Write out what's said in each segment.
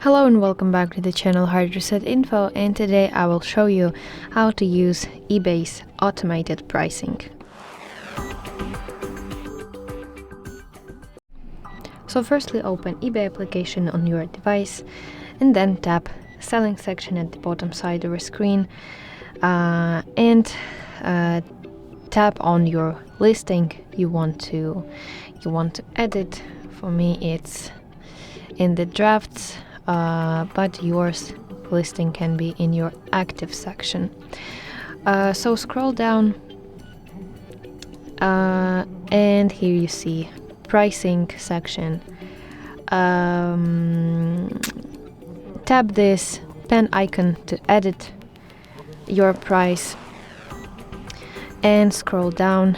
Hello and welcome back to the channel HardReset.Info, and today I will show you how to use eBay's automated pricing. So firstly open eBay application on your device and then tap selling section at the bottom side of your screen and tap on your listing you want to edit. For me it's in the drafts, but yours listing can be in your active section. So scroll down and here you see pricing section. Tap this pen icon to edit your price and scroll down.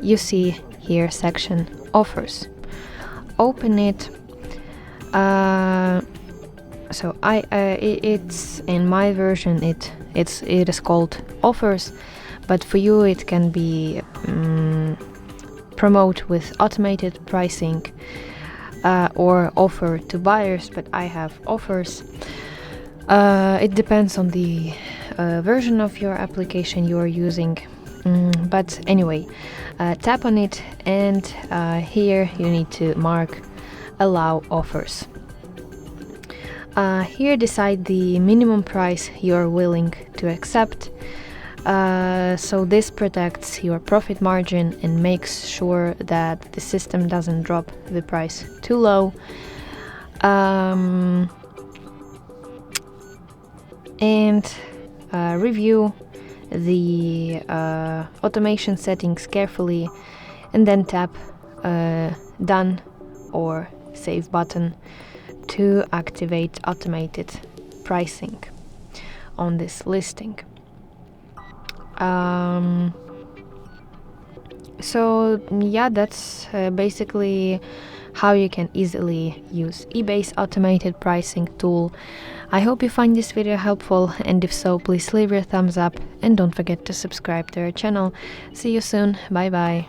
You see here section offers. Open it. It's in my version it is called offers, but for you it can be promote with automated pricing or offer to buyers, but I have offers. It depends on the version of your application you are using, but anyway, tap on it and here you need to mark allow offers. Here decide the minimum price you're willing to accept. So this protects your profit margin and makes sure that the system doesn't drop the price too low. And review the automation settings carefully and then tap done or save button to activate automated pricing on this listing. So yeah, that's basically how you can easily use eBay's automated pricing tool. I hope you find this video helpful, and if so, please leave your thumbs up and don't forget to subscribe to our channel. See you soon, bye bye.